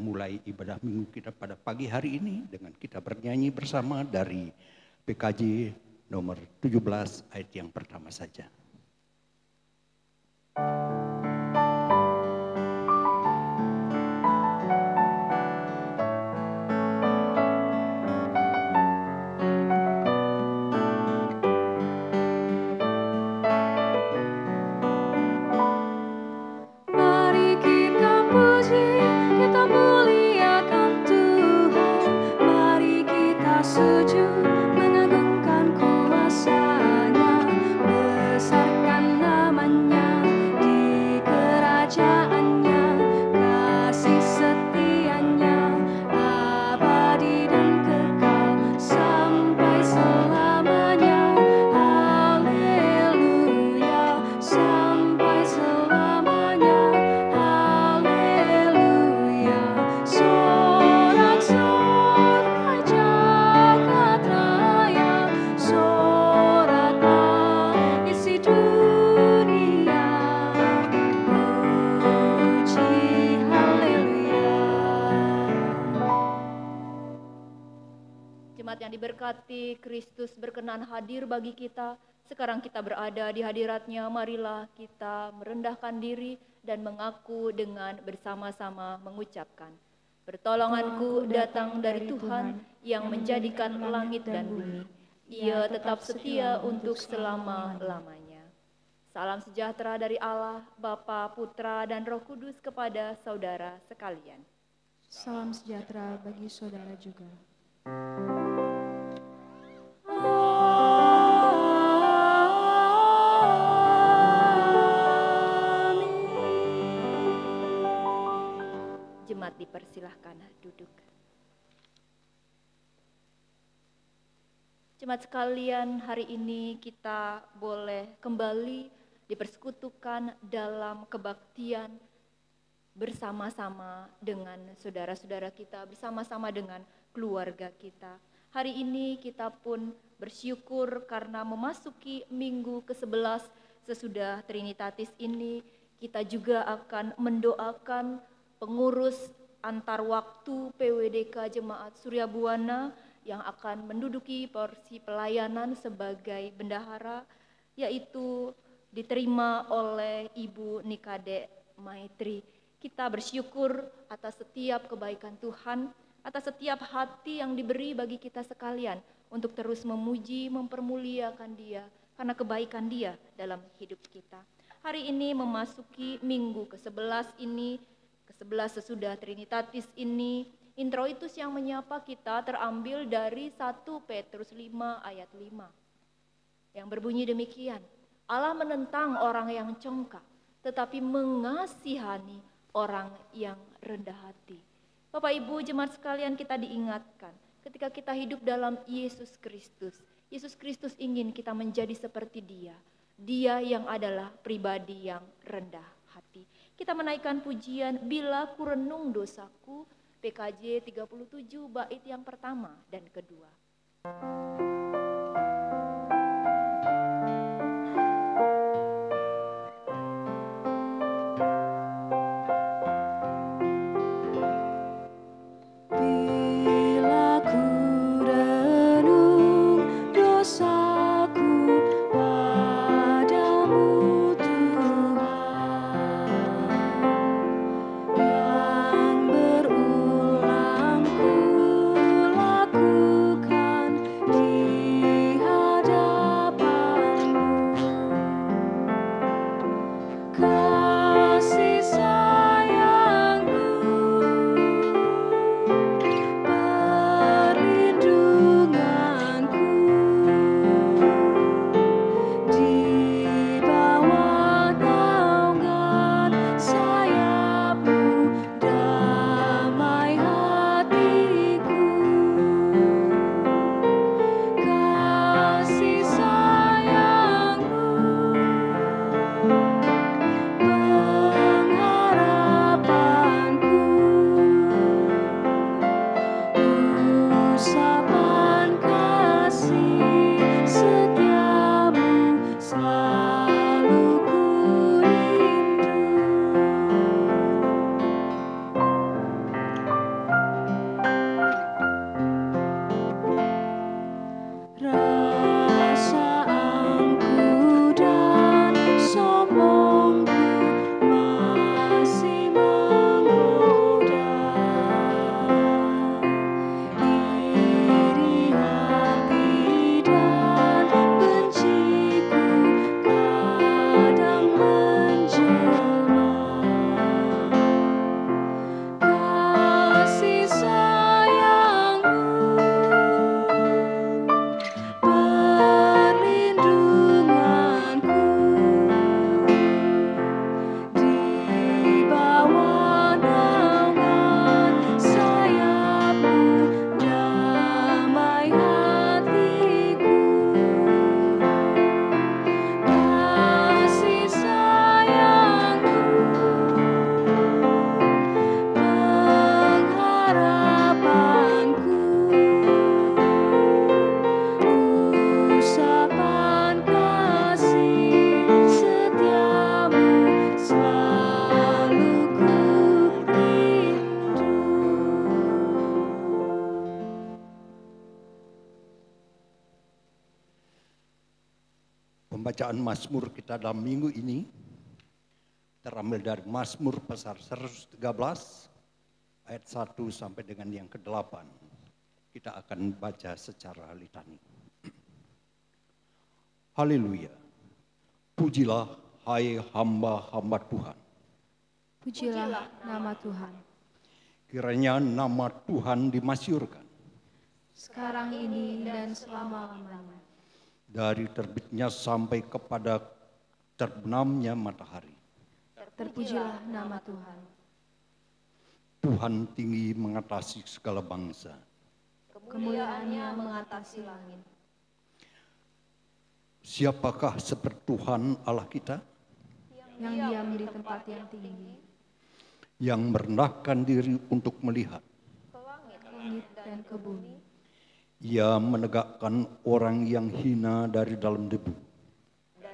mulai ibadah minggu kita pada pagi hari ini dengan kita bernyanyi bersama dari PKJ nomor 17 ayat yang pertama saja. Diberkati, Kristus berkenan hadir bagi kita. Sekarang kita berada di hadirat-Nya, marilah kita merendahkan diri dan mengaku dengan bersama-sama mengucapkan, pertolonganku datang dari Tuhan yang menjadikan langit dan bumi. Ia tetap setia untuk selama-lamanya. Salam sejahtera dari Allah, Bapa, Putra, dan Roh Kudus kepada saudara sekalian. Salam sejahtera bagi saudara juga. Jemaat dipersilahkan duduk. Jemaat sekalian, hari ini kita boleh kembali dipersekutukan dalam kebaktian bersama-sama dengan saudara-saudara kita, bersama-sama dengan keluarga kita. Hari ini kita pun bersyukur karena memasuki minggu ke-11 sesudah Trinitatis ini, kita juga akan mendoakan pengurus antar waktu PWDK Jemaat Surya Buana yang akan menduduki porsi pelayanan sebagai bendahara, yaitu diterima oleh Ibu Nikade Maitri. Kita bersyukur atas setiap kebaikan Tuhan, atas setiap hati yang diberi bagi kita sekalian untuk terus memuji, mempermuliakan Dia karena kebaikan Dia dalam hidup kita. Hari ini memasuki minggu ke-11 ini, ke-11 sesudah Trinitatis ini, introitus yang menyapa kita terambil dari 1 Petrus 5 ayat 5 yang berbunyi demikian, Allah menentang orang yang congkak tetapi mengasihani orang yang rendah hati. Bapak Ibu jemaat sekalian, kita diingatkan ketika kita hidup dalam Yesus Kristus. Yesus Kristus ingin kita menjadi seperti Dia. Dia yang adalah pribadi yang rendah hati. Kita menaikkan pujian Bila Ku Renung Dosaku, PKJ 37 bait yang pertama dan kedua. Yang berulang ku lakukan di Pembacaan Mazmur kita dalam minggu ini terambil dari Mazmur pasal 113 ayat 1 sampai dengan yang ke-8. Kita akan baca secara litani. Haleluya. Pujilah hai hamba-hamba Tuhan. Pujilah nama Tuhan. Kiranya nama Tuhan dimasyhurkan. Sekarang ini dan selama-lamanya. Dari terbitnya sampai kepada terbenamnya matahari. Terpujilah nama Tuhan. Tuhan tinggi mengatasi segala bangsa. Kemuliaannya mengatasi langit. Siapakah seperti Tuhan Allah kita? Yang diam di tempat yang tinggi. Yang merendahkan diri untuk melihat. Ke langit dan ke bumi. Ia menegakkan orang yang hina dari dalam debu.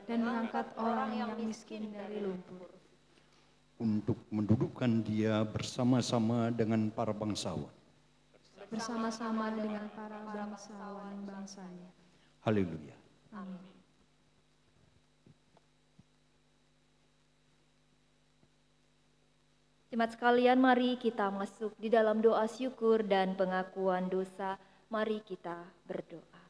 Dan mengangkat orang yang miskin dari lumpur. Untuk mendudukkan dia bersama-sama dengan para bangsawan. Bersama-sama dengan para bangsawan bangsanya. Haleluya. Amin. Jemaat sekalian, mari kita masuk di dalam doa syukur dan pengakuan dosa. Mari kita berdoa.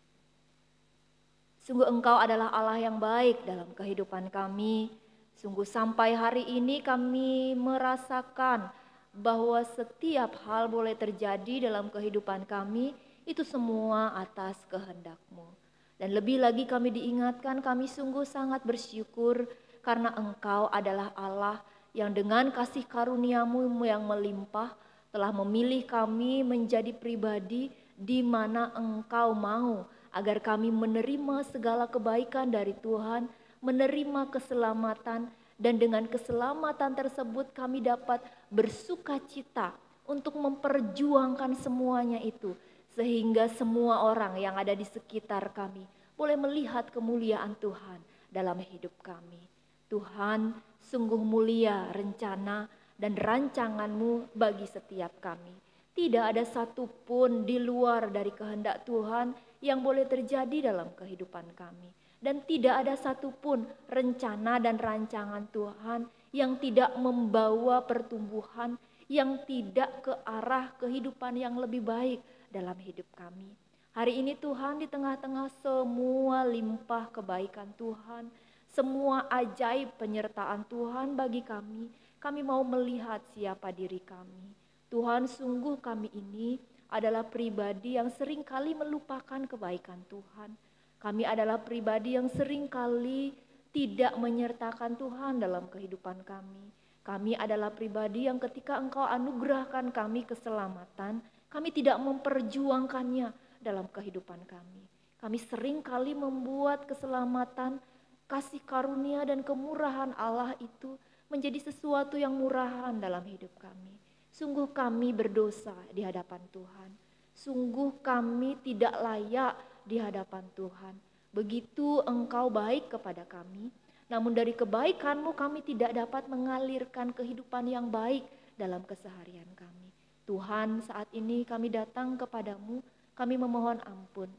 Sungguh Engkau adalah Allah yang baik dalam kehidupan kami. Sungguh sampai hari ini kami merasakan bahwa setiap hal boleh terjadi dalam kehidupan kami, itu semua atas kehendak-Mu. Dan lebih lagi kami diingatkan, kami sungguh sangat bersyukur karena Engkau adalah Allah yang dengan kasih karunia-Mu yang melimpah telah memilih kami menjadi pribadi di mana Engkau mau agar kami menerima segala kebaikan dari Tuhan, menerima keselamatan, dan dengan keselamatan tersebut kami dapat bersukacita untuk memperjuangkan semuanya itu, sehingga semua orang yang ada di sekitar kami boleh melihat kemuliaan Tuhan dalam hidup kami. Tuhan, sungguh mulia rencana dan rancangan-Mu bagi setiap kami. Tidak ada satupun di luar dari kehendak Tuhan yang boleh terjadi dalam kehidupan kami. Dan tidak ada satupun rencana dan rancangan Tuhan yang tidak membawa pertumbuhan, yang tidak ke arah kehidupan yang lebih baik dalam hidup kami. Hari ini Tuhan, di tengah-tengah semua limpah kebaikan Tuhan, semua ajaib penyertaan Tuhan bagi kami mau melihat siapa diri kami. Tuhan, sungguh kami ini adalah pribadi yang sering kali melupakan kebaikan Tuhan. Kami adalah pribadi yang sering kali tidak menyertakan Tuhan dalam kehidupan kami. Kami adalah pribadi yang ketika Engkau anugerahkan kami keselamatan, kami tidak memperjuangkannya dalam kehidupan kami. Kami sering kali membuat keselamatan, kasih karunia dan kemurahan Allah itu menjadi sesuatu yang murahan dalam hidup kami. Sungguh kami berdosa di hadapan Tuhan. Sungguh kami tidak layak di hadapan Tuhan. Begitu Engkau baik kepada kami, namun dari kebaikan-Mu kami tidak dapat mengalirkan kehidupan yang baik dalam keseharian kami. Tuhan, saat ini kami datang kepadamu, kami memohon ampun.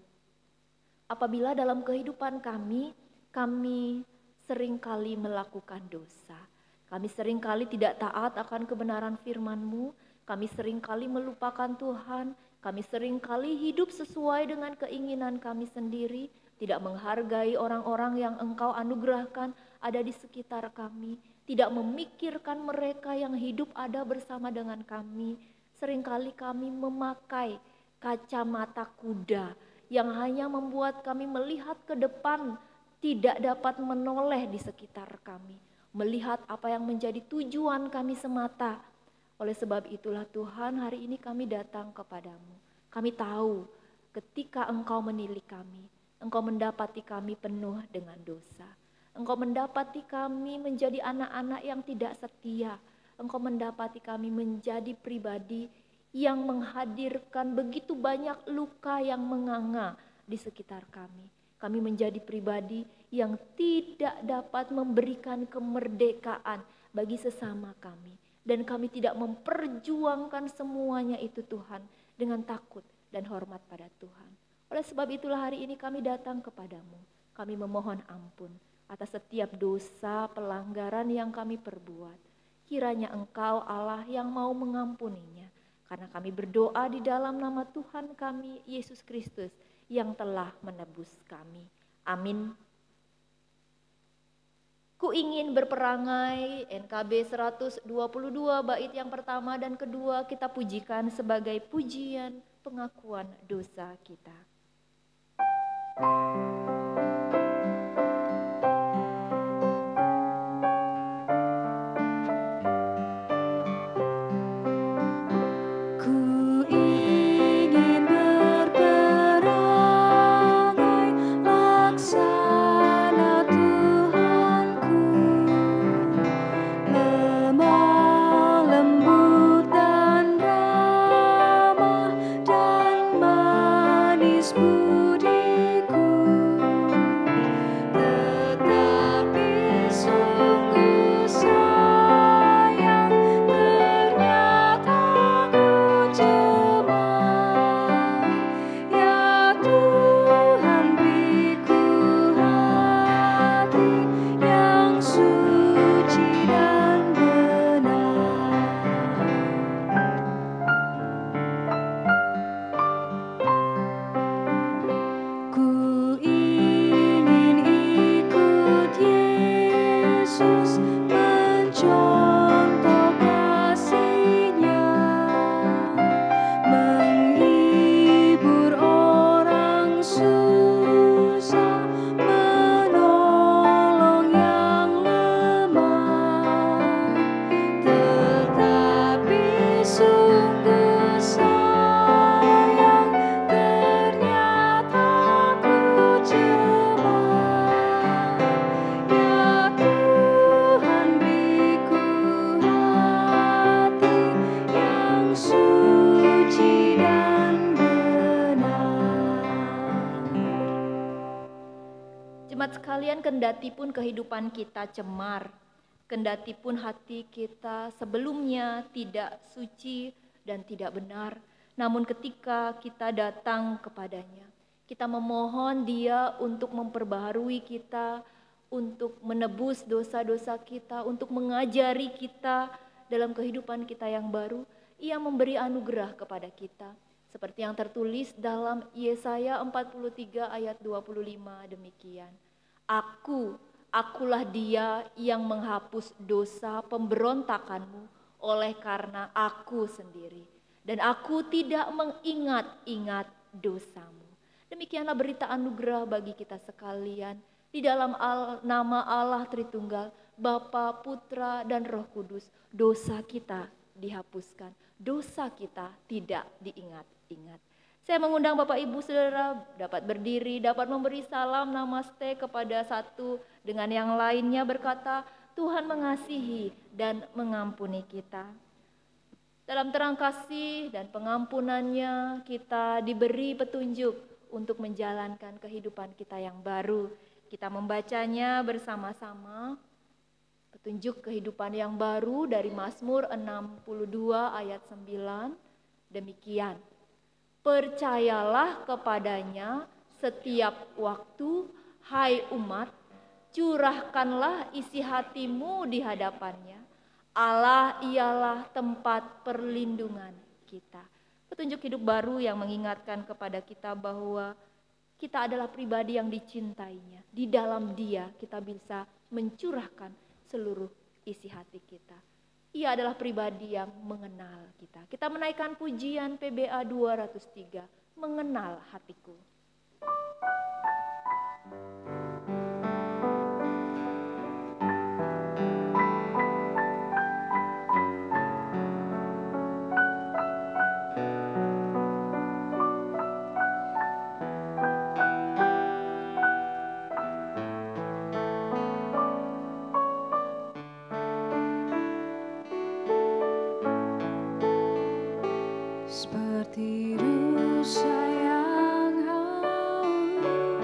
Apabila dalam kehidupan kami seringkali melakukan dosa. Kami seringkali tidak taat akan kebenaran firman-Mu. Kami seringkali melupakan Tuhan. Kami seringkali hidup sesuai dengan keinginan kami sendiri. Tidak menghargai orang-orang yang Engkau anugerahkan ada di sekitar kami. Tidak memikirkan mereka yang hidup ada bersama dengan kami. Seringkali kami memakai kacamata kuda yang hanya membuat kami melihat ke depan, tidak dapat menoleh di sekitar kami. Melihat apa yang menjadi tujuan kami semata. Oleh sebab itulah Tuhan, hari ini kami datang kepadamu. Kami tahu ketika Engkau menilik kami, Engkau mendapati kami penuh dengan dosa. Engkau mendapati kami menjadi anak-anak yang tidak setia. Engkau mendapati kami menjadi pribadi yang menghadirkan begitu banyak luka yang menganga di sekitar kami. Kami menjadi pribadi yang tidak dapat memberikan kemerdekaan bagi sesama kami. Dan kami tidak memperjuangkan semuanya itu Tuhan dengan takut dan hormat pada Tuhan. Oleh sebab itulah hari ini kami datang kepadamu. kami memohon ampun atas setiap dosa pelanggaran yang kami perbuat. Kiranya Engkau Allah yang mau mengampuninya, karena kami berdoa di dalam nama Tuhan kami Yesus Kristus yang telah menebus kami. Amin. Ku ingin berperangai NKB 122 bait yang pertama dan kedua kita pujikan sebagai pujian pengakuan dosa kita. Kendati pun kehidupan kita cemar, kendati pun hati kita sebelumnya tidak suci dan tidak benar, namun ketika kita datang kepadanya, kita memohon Dia untuk memperbaharui kita, untuk menebus dosa-dosa kita, untuk mengajari kita dalam kehidupan kita yang baru. Ia memberi anugerah kepada kita, seperti yang tertulis dalam Yesaya 43 ayat 25 demikian. Akulah Dia yang menghapus dosa pemberontakanmu oleh karena Aku sendiri. Dan Aku tidak mengingat-ingat dosamu. Demikianlah berita anugerah bagi kita sekalian. Di dalam nama Allah Tritunggal, Bapa, Putra, dan Roh Kudus, dosa kita dihapuskan. Dosa kita tidak diingat-ingat. Saya mengundang Bapak Ibu Saudara dapat berdiri, dapat memberi salam namaste kepada satu dengan yang lainnya berkata, Tuhan mengasihi dan mengampuni kita. Dalam terang kasih dan pengampunannya kita diberi petunjuk untuk menjalankan kehidupan kita yang baru. Kita membacanya bersama-sama. Petunjuk kehidupan yang baru dari Mazmur 62 ayat 9. Demikian. Percayalah kepadanya setiap waktu, hai umat, curahkanlah isi hatimu di hadapannya. Allah ialah tempat perlindungan kita. Petunjuk hidup baru yang mengingatkan kepada kita bahwa kita adalah pribadi yang dicintainya. Di dalam Dia kita bisa mencurahkan seluruh isi hati kita. Ia adalah pribadi yang mengenal kita. Kita menaikkan pujian PBA 203, mengenal hatiku. Seperti rusa yang haus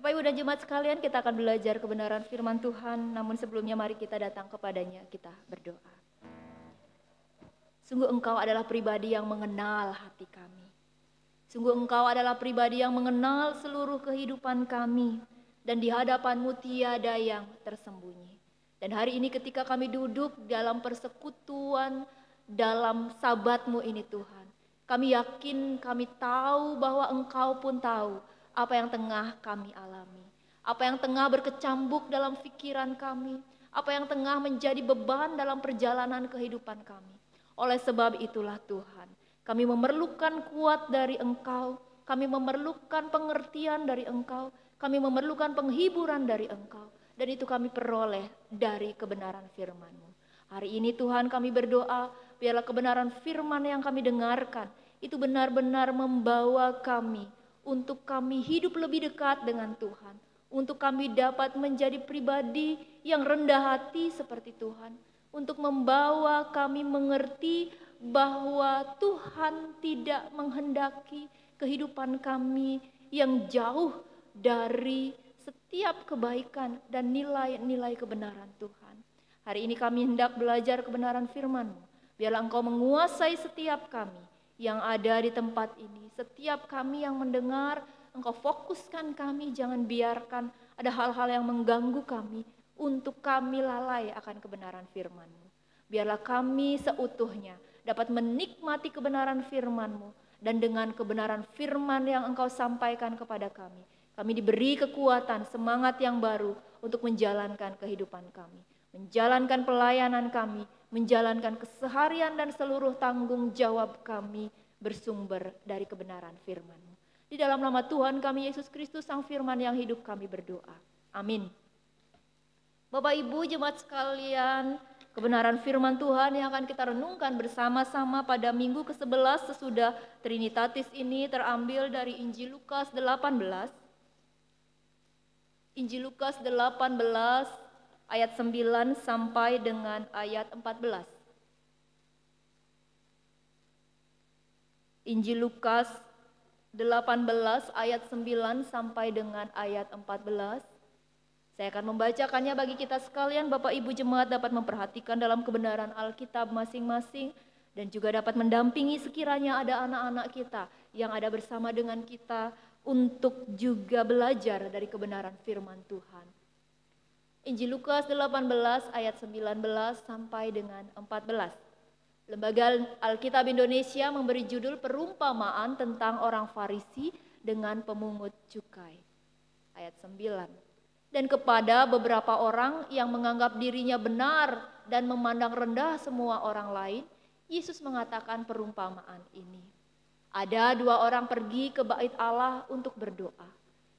Bapak Ibu dan jemaat sekalian, kita akan belajar kebenaran firman Tuhan. Namun sebelumnya mari kita datang kepadanya, kita berdoa. Sungguh Engkau adalah pribadi yang mengenal hati kami. Sungguh Engkau adalah pribadi yang mengenal seluruh kehidupan kami. Dan di hadapan-Mu tiada yang tersembunyi. Dan hari ini ketika kami duduk dalam persekutuan, dalam sabat-Mu ini Tuhan. Kami yakin, kami tahu bahwa Engkau pun tahu apa yang tengah kami alami, apa yang tengah berkecambuk dalam pikiran kami, apa yang tengah menjadi beban dalam perjalanan kehidupan kami. Oleh sebab itulah Tuhan, kami memerlukan kuat dari Engkau, kami memerlukan pengertian dari Engkau, kami memerlukan penghiburan dari Engkau, dan itu kami peroleh dari kebenaran firman-Mu. Hari ini Tuhan kami berdoa, biarlah kebenaran firman yang kami dengarkan, itu benar-benar membawa kami, untuk kami hidup lebih dekat dengan Tuhan. Untuk kami dapat menjadi pribadi yang rendah hati seperti Tuhan. Untuk membawa kami mengerti bahwa Tuhan tidak menghendaki kehidupan kami yang jauh dari setiap kebaikan dan nilai-nilai kebenaran Tuhan. Hari ini kami hendak belajar kebenaran firman-Mu. Biarlah Engkau menguasai setiap kami yang ada di tempat ini. Setiap kami yang mendengar, Engkau fokuskan kami, jangan biarkan ada hal-hal yang mengganggu kami untuk kami lalai akan kebenaran firman-Mu. Biarlah kami seutuhnya dapat menikmati kebenaran firman-Mu, dan dengan kebenaran firman yang Engkau sampaikan kepada kami diberi kekuatan, semangat yang baru untuk menjalankan kehidupan kami, menjalankan pelayanan kami, menjalankan keseharian dan seluruh tanggung jawab kami bersumber dari kebenaran firman-Mu. Di dalam nama Tuhan kami Yesus Kristus Sang Firman yang hidup kami berdoa. Amin. Bapak Ibu jemaat sekalian, kebenaran firman Tuhan yang akan kita renungkan bersama-sama pada minggu ke-11 sesudah Trinitatis ini terambil dari Injil Lukas 18. Injil Lukas 18 ayat 9 sampai dengan ayat 14. Injil Lukas 18 ayat 9 sampai dengan ayat 14. Saya akan membacakannya bagi kita sekalian. Bapak Ibu jemaat dapat memperhatikan dalam kebenaran Alkitab masing-masing dan juga dapat mendampingi sekiranya ada anak-anak kita yang ada bersama dengan kita untuk juga belajar dari kebenaran firman Tuhan. Injil Lukas 18 ayat 19 sampai dengan 14. Lembaga Alkitab Indonesia memberi judul perumpamaan tentang orang Farisi dengan pemungut cukai. Ayat 9. Dan kepada beberapa orang yang menganggap dirinya benar dan memandang rendah semua orang lain, Yesus mengatakan perumpamaan ini. Ada dua orang pergi ke bait Allah untuk berdoa.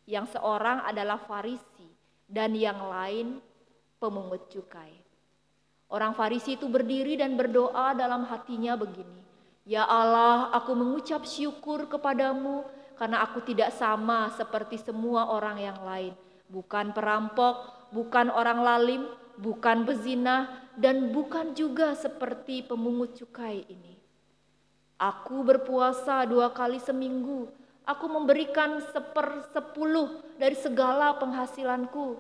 Yang seorang adalah Farisi dan yang lain pemungut cukai. Orang Farisi itu berdiri dan berdoa dalam hatinya begini. Ya Allah, aku mengucap syukur kepadamu karena aku tidak sama seperti semua orang yang lain. Bukan perampok, bukan orang lalim, bukan pezina, dan bukan juga seperti pemungut cukai ini. Aku berpuasa 2 kali seminggu. Aku memberikan 1/10 dari segala penghasilanku.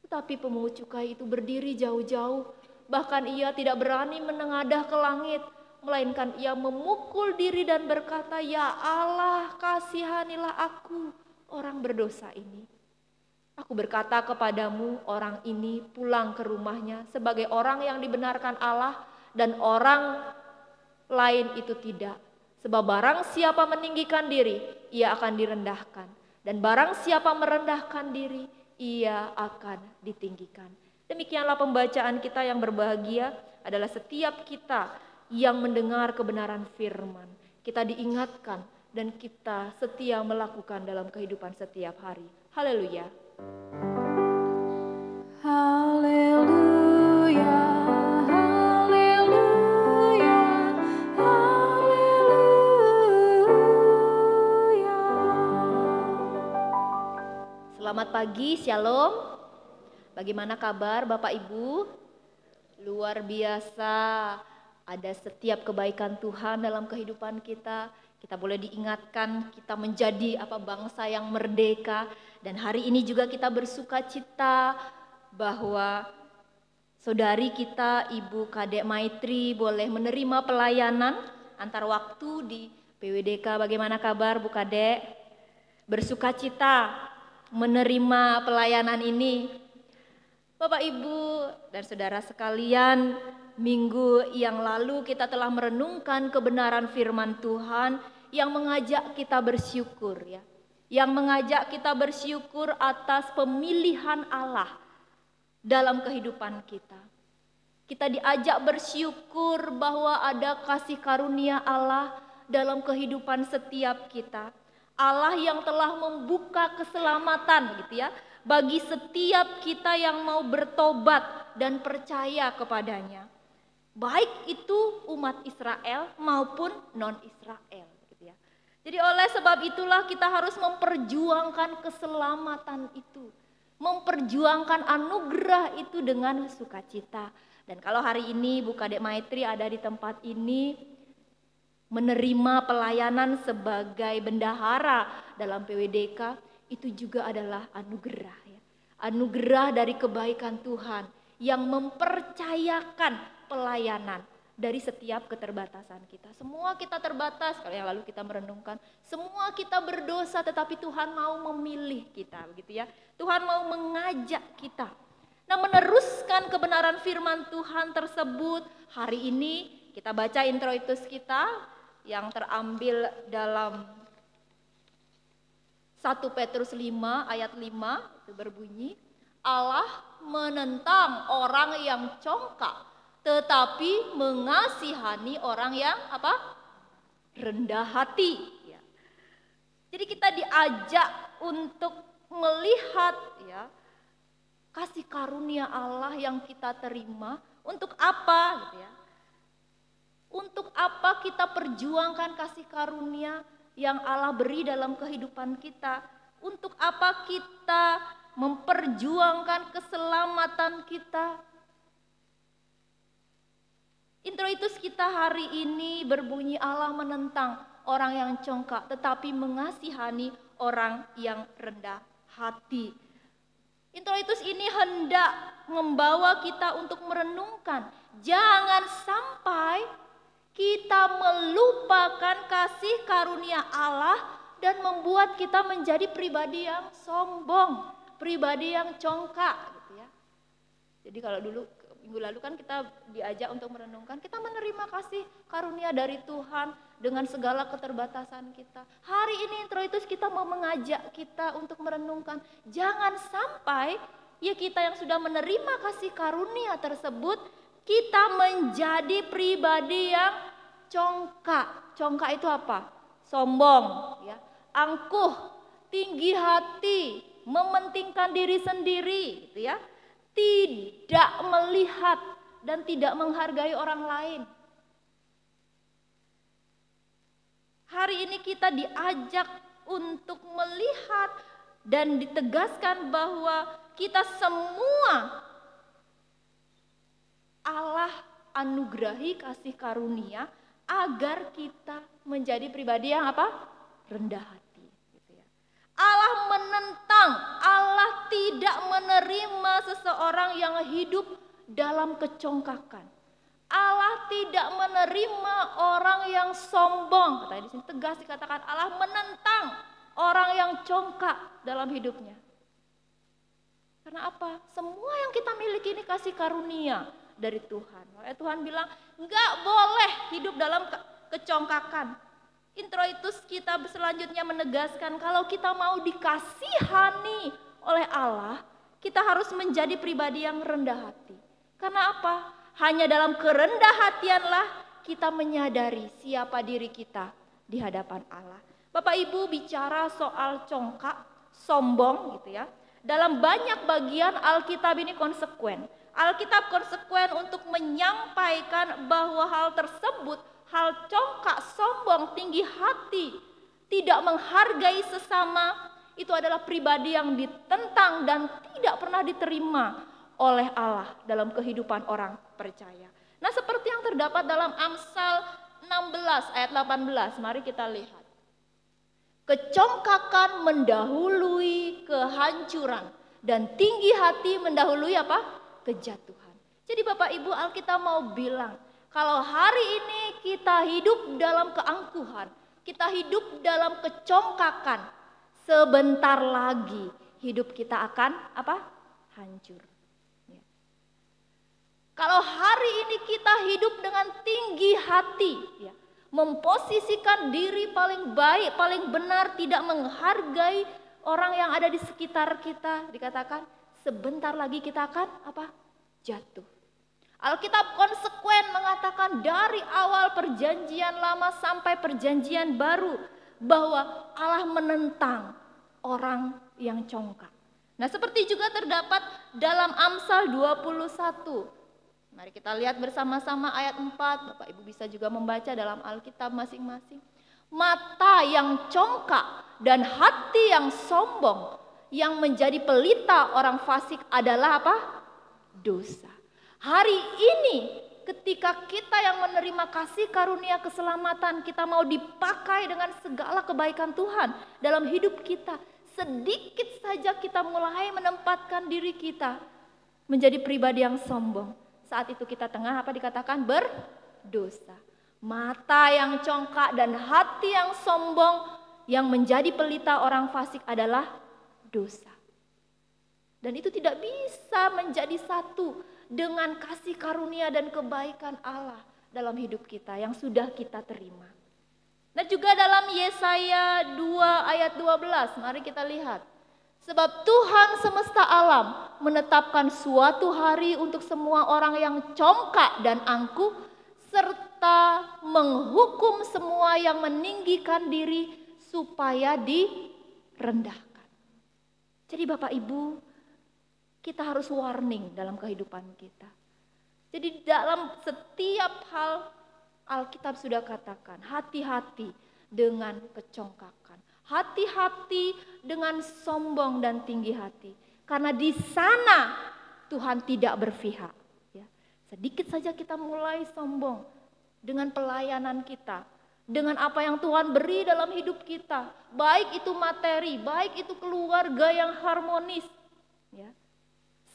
Tetapi pemungut cukai itu berdiri jauh-jauh. Bahkan ia tidak berani menengadah ke langit. Melainkan ia memukul diri dan berkata, Ya Allah, kasihanilah aku, orang berdosa ini. Aku berkata kepadamu, orang ini pulang ke rumahnya sebagai orang yang dibenarkan Allah, dan orang lain itu tidak. Sebab barang siapa meninggikan diri, ia akan direndahkan. Dan barang siapa merendahkan diri, ia akan ditinggikan. Demikianlah pembacaan kita yang berbahagia adalah setiap kita yang mendengar kebenaran firman. Kita diingatkan dan kita setia melakukan dalam kehidupan setiap hari. Haleluya. Haleluya, haleluya, haleluya. Selamat pagi, shalom. Bagaimana kabar Bapak Ibu? Luar biasa, ada setiap kebaikan Tuhan dalam kehidupan kita. Kita boleh diingatkan kita menjadi bangsa yang merdeka. Dan hari ini juga kita bersuka cita bahwa saudari kita Ibu Kadek Maitri boleh menerima pelayanan antar waktu di PWDK. Bagaimana kabar Bu Kadek? Bersuka cita menerima pelayanan ini. Bapak Ibu dan saudara sekalian, minggu yang lalu kita telah merenungkan kebenaran firman Tuhan yang mengajak kita bersyukur ya. Yang mengajak kita bersyukur atas pemilihan Allah dalam kehidupan kita. Kita diajak bersyukur bahwa ada kasih karunia Allah dalam kehidupan setiap kita. Allah yang telah membuka keselamatan gitu ya bagi setiap kita yang mau bertobat dan percaya kepadanya. Baik itu umat Israel maupun non-Israel gitu ya. Jadi oleh sebab itulah kita harus memperjuangkan keselamatan itu. Memperjuangkan anugerah itu dengan sukacita. Dan kalau hari ini Bu Kadek Maitri ada di tempat ini menerima pelayanan sebagai bendahara dalam PWDK, itu juga adalah anugerah ya. Anugerah dari kebaikan Tuhan yang mempercayakan pelayanan dari setiap keterbatasan kita. Semua kita terbatas, kalau yang lalu kita merenungkan, semua kita berdosa tetapi Tuhan mau memilih kita begitu ya. Tuhan mau mengajak kita. Nah, meneruskan kebenaran firman Tuhan tersebut, hari ini kita baca introitus kita yang terambil dalam 1 Petrus 5 ayat 5 itu berbunyi, Allah menentang orang yang congkak tetapi mengasihani orang yang rendah hati ya. Jadi kita diajak untuk melihat ya kasih karunia Allah yang kita terima. Untuk apa gitu ya? Untuk apa kita perjuangkan kasih karunia yang Allah beri dalam kehidupan kita? Untuk apa kita memperjuangkan keselamatan kita? Introitus kita hari ini berbunyi Allah menentang orang yang congkak tetapi mengasihani orang yang rendah hati. Introitus ini hendak membawa kita untuk merenungkan, jangan sampai kita melupakan kasih karunia Allah dan membuat kita menjadi pribadi yang sombong, pribadi yang congkak gitu ya. Jadi kalau dulu minggu lalu kan kita diajak untuk merenungkan, kita menerima kasih karunia dari Tuhan dengan segala keterbatasan kita. Hari ini introitus kita mau mengajak kita untuk merenungkan, jangan sampai ya kita yang sudah menerima kasih karunia tersebut, kita menjadi pribadi yang congkak. Congkak itu apa? Sombong, ya, angkuh, tinggi hati, mementingkan diri sendiri, gitu ya. Tidak melihat dan tidak menghargai orang lain. Hari ini kita diajak untuk melihat dan ditegaskan bahwa kita semua Allah anugerahi kasih karunia agar kita menjadi pribadi yang rendah hati. Allah menentang, Allah tidak menerima seseorang yang hidup dalam kecongkakan. Allah tidak menerima orang yang sombong. Katanya di sini tegas dikatakan Allah menentang orang yang congkak dalam hidupnya. Karena apa? Semua yang kita miliki ini kasih karunia dari Tuhan. Makanya Tuhan bilang, enggak boleh hidup dalam kecongkakan. Introitus kita selanjutnya menegaskan kalau kita mau dikasihani oleh Allah, kita harus menjadi pribadi yang rendah hati. Karena apa? Hanya dalam kerendah hatianlah kita menyadari siapa diri kita di hadapan Allah. Bapak Ibu bicara soal congkak, sombong gitu ya. Dalam banyak bagian Alkitab ini konsekuen. Alkitab konsekuen untuk menyampaikan bahwa hal tersebut, hal congkak, sombong, tinggi hati, tidak menghargai sesama, itu adalah pribadi yang ditentang dan tidak pernah diterima oleh Allah dalam kehidupan orang percaya. Nah, seperti yang terdapat dalam Amsal 16 ayat 18, mari kita lihat. Kecongkakan mendahului kehancuran dan tinggi hati mendahului apa? Kejatuhan. Jadi Bapak Ibu, Alkitab mau bilang, kalau hari ini kita hidup dalam keangkuhan, kita hidup dalam kecongkakan, sebentar lagi hidup kita akan apa? Hancur. Ya. Kalau hari ini kita hidup dengan tinggi hati, ya, memposisikan diri paling baik, paling benar, tidak menghargai orang yang ada di sekitar kita, dikatakan sebentar lagi kita akan apa? Jatuh. Alkitab konsekuen mengatakan dari awal perjanjian lama sampai perjanjian baru bahwa Allah menentang orang yang congkak. Nah, seperti juga terdapat dalam Amsal 21. Mari kita lihat bersama-sama ayat 4. Bapak Ibu bisa juga membaca dalam Alkitab masing-masing. Mata yang congkak dan hati yang sombong yang menjadi pelita orang fasik adalah apa? Dosa. Hari ini ketika kita yang menerima kasih karunia keselamatan, kita mau dipakai dengan segala kebaikan Tuhan dalam hidup kita. Sedikit saja kita mulai menempatkan diri kita menjadi pribadi yang sombong. Saat itu kita tengah apa dikatakan? Berdosa. Mata yang congkak dan hati yang sombong yang menjadi pelita orang fasik adalah dosa. Dan itu tidak bisa menjadi satu dengan kasih karunia dan kebaikan Allah dalam hidup kita yang sudah kita terima. Nah, juga dalam Yesaya 2 ayat 12, mari kita lihat. Sebab Tuhan semesta alam menetapkan suatu hari untuk semua orang yang congkak dan angkuh, serta menghukum semua yang meninggikan diri supaya direndahkan. Jadi Bapak Ibu, kita harus warning dalam kehidupan kita. Jadi dalam setiap hal Alkitab sudah katakan, hati-hati dengan kecongkakan. Hati-hati dengan sombong dan tinggi hati. Karena di sana Tuhan tidak berpihak. Ya. Sedikit saja kita mulai sombong dengan pelayanan kita. Dengan apa yang Tuhan beri dalam hidup kita. Baik itu materi, baik itu keluarga yang harmonis. Ya.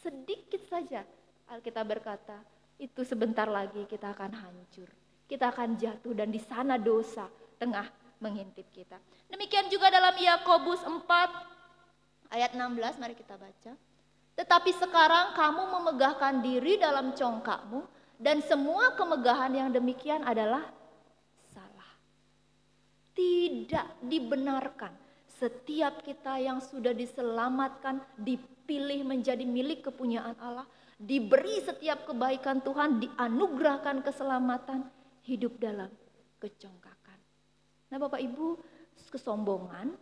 Sedikit saja Alkitab berkata, itu sebentar lagi kita akan hancur. Kita akan jatuh dan di sana dosa tengah mengintip kita. Demikian juga dalam Yakobus 4 ayat 16, mari kita baca. Tetapi sekarang kamu memegahkan diri dalam congkakmu dan semua kemegahan yang demikian adalah salah. Tidak dibenarkan setiap kita yang sudah diselamatkan, dipilih menjadi milik kepunyaan Allah, diberi setiap kebaikan Tuhan, dianugerahkan keselamatan, hidup dalam kecongkakan. Nah Bapak Ibu, kesombongan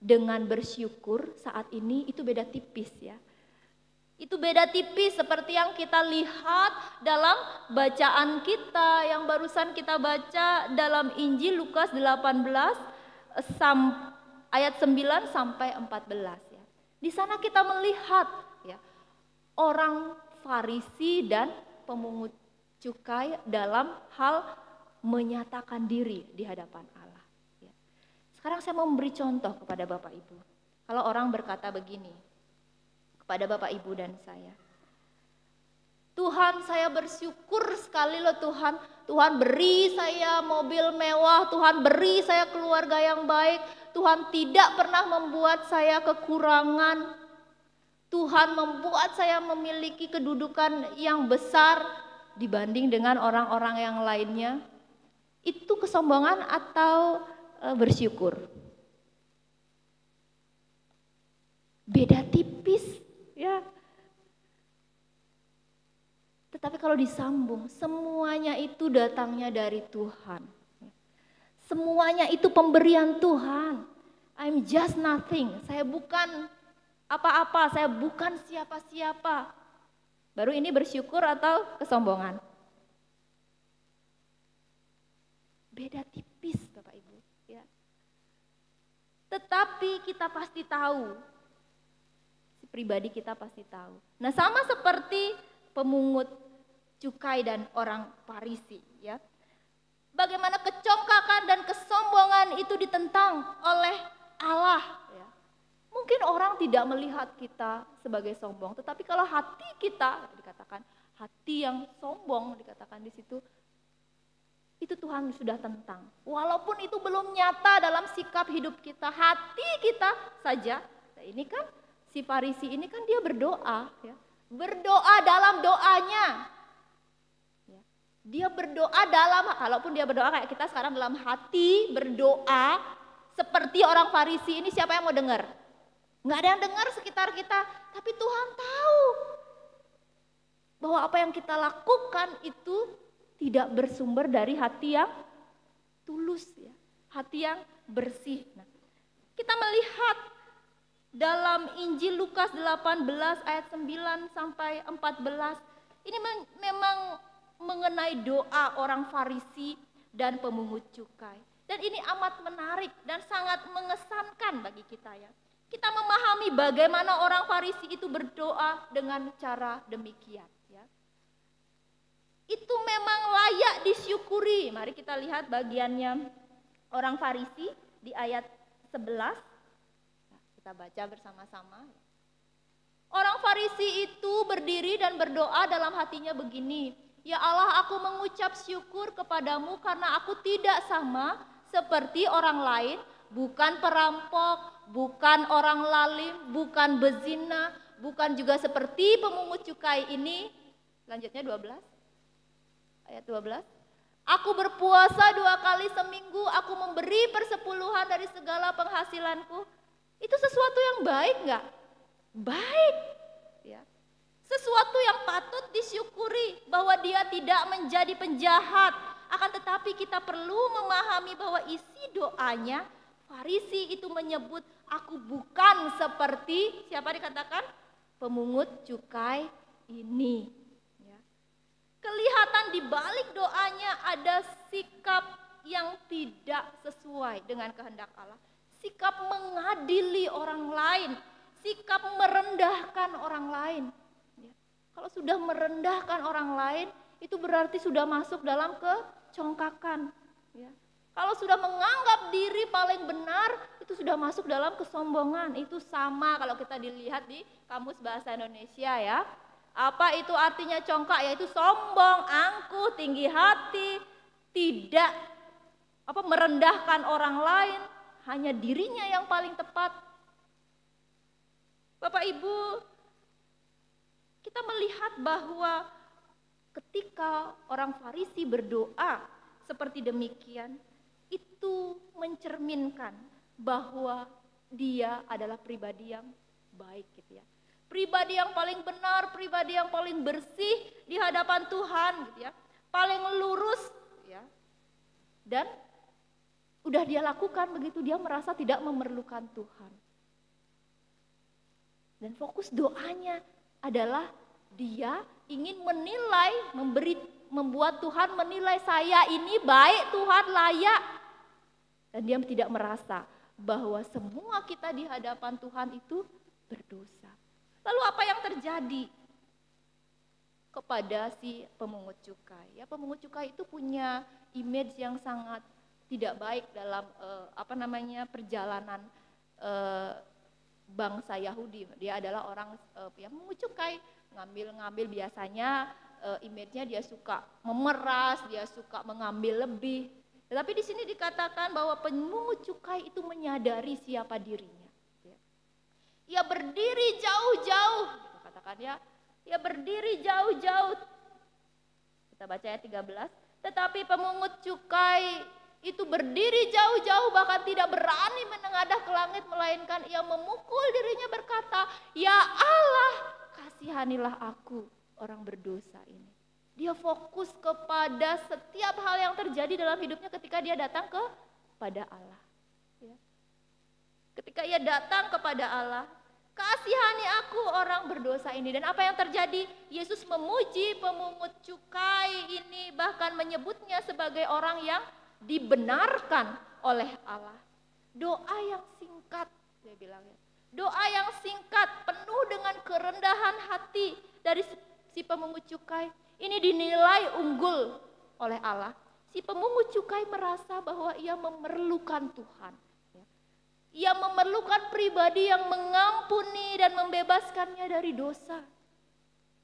dengan bersyukur saat ini itu beda tipis ya. Itu beda tipis seperti yang kita lihat dalam bacaan kita yang barusan kita baca dalam Injil Lukas 18 ayat 9 sampai 14 ya. Di sana kita melihat ya orang Farisi dan pemungut cukai dalam hal menyatakan diri di hadapan Allah. Ya. Sekarang saya mau memberi contoh kepada Bapak Ibu. Kalau orang berkata begini kepada Bapak Ibu dan saya, Tuhan saya bersyukur sekali loh Tuhan. Tuhan beri saya mobil mewah, Tuhan beri saya keluarga yang baik. Tuhan tidak pernah membuat saya kekurangan. Tuhan membuat saya memiliki kedudukan yang besar dibanding dengan orang-orang yang lainnya. Itu kesombongan atau bersyukur? Beda tipis ya. Tetapi kalau disambung, semuanya itu datangnya dari Tuhan. Semuanya itu pemberian Tuhan. I'm just nothing. Saya bukan apa-apa, saya bukan siapa-siapa. Baru ini bersyukur atau kesombongan? Beda tipis Bapak Ibu. Ya. Tetapi kita pasti tahu, si pribadi kita pasti tahu. Nah sama seperti pemungut cukai dan orang Farisi ya. Bagaimana kecongkakan dan kesombongan itu ditentang oleh Allah. Ya. Mungkin orang tidak melihat kita sebagai sombong, tetapi kalau hati kita, dikatakan hati yang sombong, dikatakan di situ, itu Tuhan sudah tentang. Walaupun itu belum nyata dalam sikap hidup kita, hati kita saja. Nah, ini kan si Farisi ini kan dia berdoa, ya. Berdoa dalam doanya. Ya. Dia berdoa dalam, kalaupun dia berdoa kayak kita sekarang dalam hati berdoa seperti orang Farisi ini, siapa yang mau dengar? Nggak ada yang dengar sekitar kita, tapi Tuhan tahu bahwa apa yang kita lakukan itu tidak bersumber dari hati yang tulus, ya, hati yang bersih. Nah, kita melihat dalam Injil Lukas 18 ayat 9 sampai 14, ini memang mengenai doa orang Farisi dan pemungut cukai. Dan ini amat menarik dan sangat mengesankan bagi kita, ya. Kita memahami bagaimana orang Farisi itu berdoa dengan cara demikian. Itu memang layak disyukuri. Mari kita lihat bagiannya orang Farisi di ayat 11. Nah, kita baca bersama-sama. Orang Farisi itu berdiri dan berdoa dalam hatinya begini, "Ya Allah, aku mengucap syukur kepadamu karena aku tidak sama seperti orang lain, bukan perampok, bukan orang lalim, bukan bezina, bukan juga seperti pemungut cukai ini." Lanjutnya 12. Ayat 12. "Aku berpuasa 2 kali seminggu, aku memberi persepuluhan dari segala penghasilanku." Itu sesuatu yang baik enggak? Baik. Ya. Sesuatu yang patut disyukuri bahwa dia tidak menjadi penjahat. Akan tetapi kita perlu memahami bahwa isi doanya, Farisi itu menyebut, "Aku bukan seperti," siapa dikatakan? Pemungut cukai ini. Kelihatan di balik doanya ada sikap yang tidak sesuai dengan kehendak Allah. Sikap mengadili orang lain, sikap merendahkan orang lain. Ya. Kalau sudah merendahkan orang lain, itu berarti sudah masuk dalam kecongkakan. Ya. Kalau sudah menganggap diri paling benar, itu sudah masuk dalam kesombongan. Itu sama kalau kita dilihat di Kamus Bahasa Indonesia, ya. Apa itu artinya congkak? Yaitu sombong, angkuh, tinggi hati, tidak merendahkan orang lain, hanya dirinya yang paling tepat. Bapak Ibu, kita melihat bahwa ketika orang Farisi berdoa seperti demikian, itu mencerminkan bahwa dia adalah pribadi yang baik, gitu ya. Pribadi yang paling benar, pribadi yang paling bersih di hadapan Tuhan, gitu ya. Paling lurus, ya. Dan udah dia lakukan begitu, dia merasa tidak memerlukan Tuhan. Dan fokus doanya adalah dia ingin menilai, membuat Tuhan menilai saya ini baik, Tuhan layak. Dan dia tidak merasa bahwa semua kita di hadapan Tuhan itu berdosa. Lalu apa yang terjadi kepada si pemungut cukai? Ya, pemungut cukai itu punya image yang sangat tidak baik dalam perjalanan bangsa Yahudi. Dia adalah orang yang memungut cukai, ngambil biasanya image-nya dia suka memeras, dia suka mengambil lebih. Tetapi di sini dikatakan bahwa pemungut cukai itu menyadari siapa dirinya. Ia berdiri jauh-jauh, katakan ya. Ia berdiri jauh-jauh. Kita baca ayat 13. Tetapi pemungut cukai itu berdiri jauh-jauh, bahkan tidak berani menengadah ke langit, melainkan ia memukul dirinya berkata, "Ya Allah, kasihanilah aku, orang berdosa ini." Dia fokus kepada setiap hal yang terjadi dalam hidupnya ketika dia datang kepada Allah. Ketika ia datang kepada Allah, "Kasihani aku, orang berdosa ini." Dan apa yang terjadi? Yesus memuji pemungut cukai ini, bahkan menyebutnya sebagai orang yang dibenarkan oleh Allah. Doa yang singkat, dia bilang ya. Doa yang singkat, penuh dengan kerendahan hati dari si pemungut cukai. Ini dinilai unggul oleh Allah. Si pemungut cukai merasa bahwa ia memerlukan Tuhan. Ia memerlukan pribadi yang mengampuni dan membebaskannya dari dosa.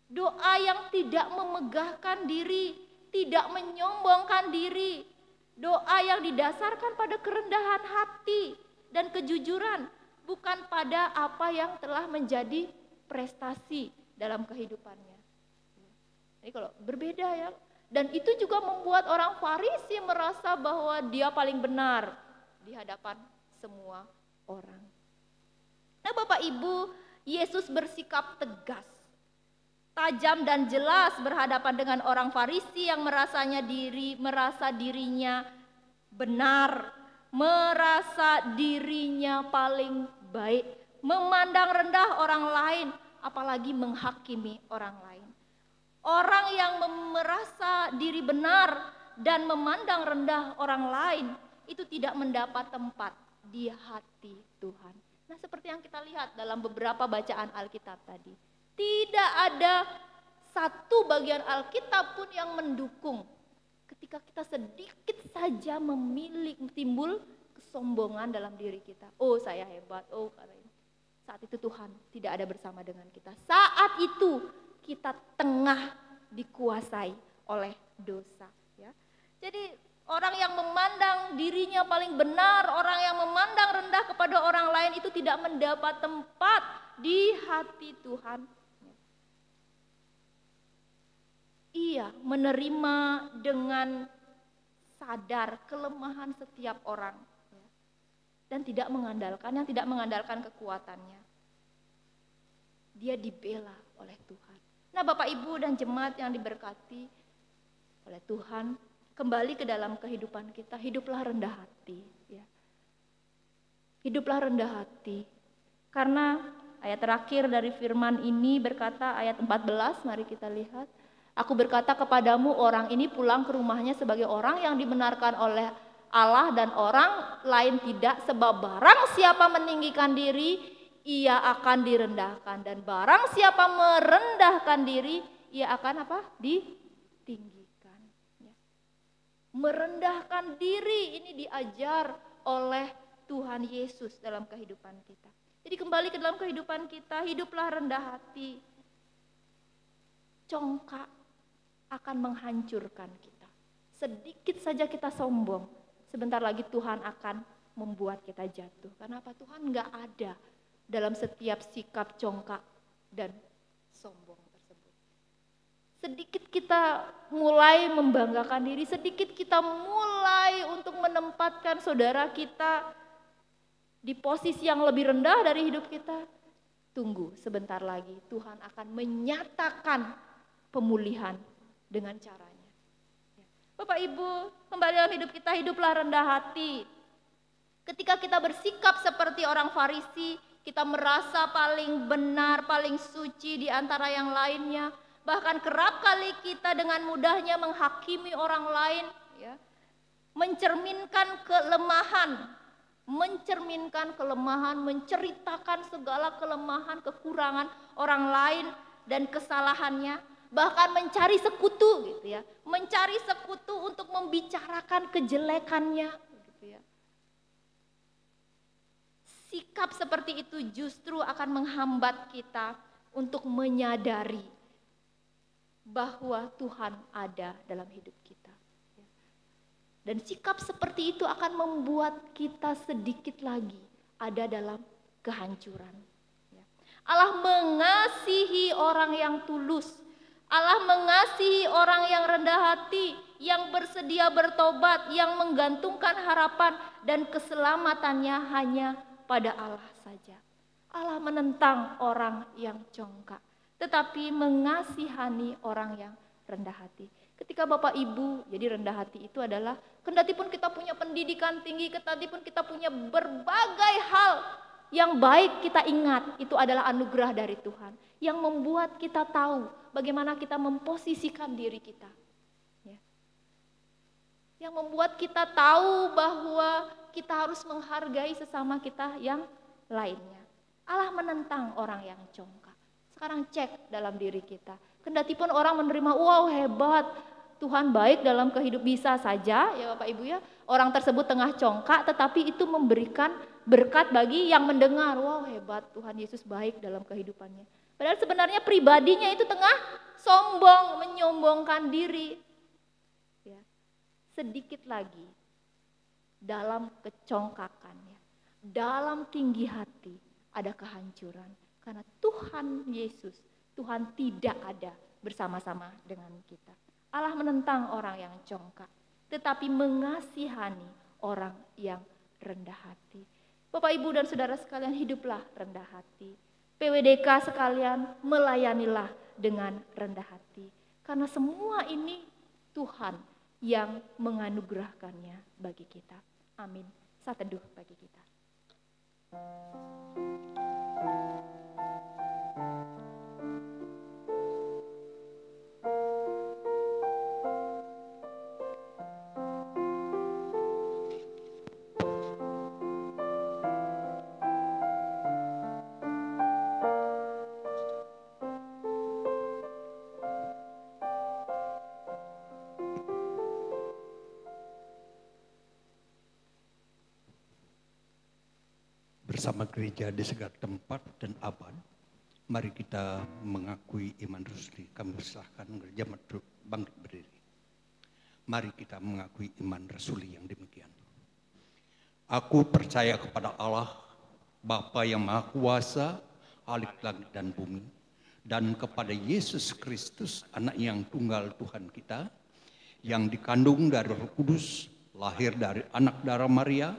Doa yang tidak memegahkan diri, tidak menyombongkan diri. Doa yang didasarkan pada kerendahan hati dan kejujuran, bukan pada apa yang telah menjadi prestasi dalam kehidupannya. Jadi kalau berbeda ya. Dan itu juga membuat orang Farisi merasa bahwa dia paling benar di hadapan semua orang. Nah Bapak Ibu, Yesus bersikap tegas, tajam dan jelas berhadapan dengan orang Farisi yang merasa dirinya benar, merasa dirinya paling baik, memandang rendah orang lain, apalagi menghakimi orang lain. Orang yang merasa diri benar dan memandang rendah orang lain itu tidak mendapat tempat di hati Tuhan. Nah, seperti yang kita lihat dalam beberapa bacaan Alkitab tadi. Tidak ada satu bagian Alkitab pun yang mendukung ketika kita sedikit saja timbul kesombongan dalam diri kita. Oh, saya hebat. Oh, karena ini. Saat itu Tuhan tidak ada bersama dengan kita. Saat itu kita tengah dikuasai oleh dosa. Ya. Jadi orang yang memandang dirinya paling benar, orang yang memandang rendah kepada orang lain itu tidak mendapat tempat di hati Tuhan. Ia menerima dengan sadar kelemahan setiap orang dan tidak mengandalkan kekuatannya. Dia dibela oleh Tuhan. Nah Bapak Ibu dan jemaat yang diberkati oleh Tuhan, kembali ke dalam kehidupan kita, hiduplah rendah hati. Ya. Hiduplah rendah hati. Karena ayat terakhir dari firman ini berkata, ayat 14, mari kita lihat. Aku berkata kepadamu, orang ini pulang ke rumahnya sebagai orang yang dibenarkan oleh Allah dan orang lain tidak, sebab barang siapa meninggikan diri, ia akan direndahkan, dan barang siapa merendahkan diri, ia akan apa? Ditinggikan. Ya. Merendahkan diri ini diajar oleh Tuhan Yesus dalam kehidupan kita. Jadi kembali ke dalam kehidupan kita, hiduplah rendah hati. Congkak akan menghancurkan kita. Sedikit saja kita sombong, sebentar lagi Tuhan akan membuat kita jatuh. Karena apa? Tuhan nggak ada dalam setiap sikap congkak dan sombong tersebut. Sedikit kita mulai membanggakan diri, sedikit kita mulai untuk menempatkan saudara kita di posisi yang lebih rendah dari hidup kita. Tunggu sebentar lagi Tuhan akan menyatakan pemulihan dengan caranya. Bapak Ibu, kembali dalam hidup kita, hiduplah rendah hati. Ketika kita bersikap seperti orang Farisi, kita merasa paling benar, paling suci di antara yang lainnya. Bahkan kerap kali kita dengan mudahnya menghakimi orang lain, ya. Mencerminkan kelemahan, menceritakan segala kelemahan, kekurangan orang lain dan kesalahannya. Bahkan mencari sekutu gitu ya. Mencari sekutu untuk membicarakan kejelekannya gitu ya. Sikap seperti itu justru akan menghambat kita untuk menyadari bahwa Tuhan ada dalam hidup kita. Dan sikap seperti itu akan membuat kita sedikit lagi ada dalam kehancuran. Allah mengasihi orang yang tulus. Allah mengasihi orang yang rendah hati, yang bersedia bertobat, yang menggantungkan harapan dan keselamatannya hanya pada Allah saja. Allah menentang orang yang congkak, tetapi mengasihani orang yang rendah hati. Ketika Bapak Ibu, jadi rendah hati itu adalah kendati pun kita punya pendidikan tinggi, kendati pun kita punya berbagai hal yang baik, kita ingat itu adalah anugerah dari Tuhan yang membuat kita tahu bagaimana kita memposisikan diri kita. Ya. Yang membuat kita tahu bahwa kita harus menghargai sesama kita yang lainnya. Allah menentang orang yang congkak. Sekarang cek dalam diri kita. Kendati pun orang menerima, wow hebat, Tuhan baik dalam kehidupan, bisa saja ya Bapak Ibu ya, orang tersebut tengah congkak tetapi itu memberikan berkat bagi yang mendengar. Wow, hebat, Tuhan Yesus baik dalam kehidupannya. Padahal sebenarnya pribadinya itu tengah sombong, menyombongkan diri. Ya. Sedikit lagi dalam kecongkakan ya, dalam tinggi hati ada kehancuran. Karena Tuhan Yesus, Tuhan tidak ada bersama-sama dengan kita. Allah menentang orang yang congkak, tetapi mengasihani orang yang rendah hati. Bapak, Ibu, dan saudara sekalian, hiduplah rendah hati. PWDK sekalian, melayanilah dengan rendah hati. Karena semua ini Tuhan yang menganugerahkannya bagi kita. Amin. Saat teduh bagi kita. Bersama gereja di segala tempat dan abad, mari kita mengakui iman Rusli. Kami persilahkan gereja bangkit berdiri. Mari kita mengakui iman Rasuli yang demikian. Aku percaya kepada Allah, Bapa yang Maha Kuasa, Khalik langit dan bumi, dan kepada Yesus Kristus, anak yang tunggal Tuhan kita, yang dikandung dari Roh Kudus, lahir dari anak darah Maria,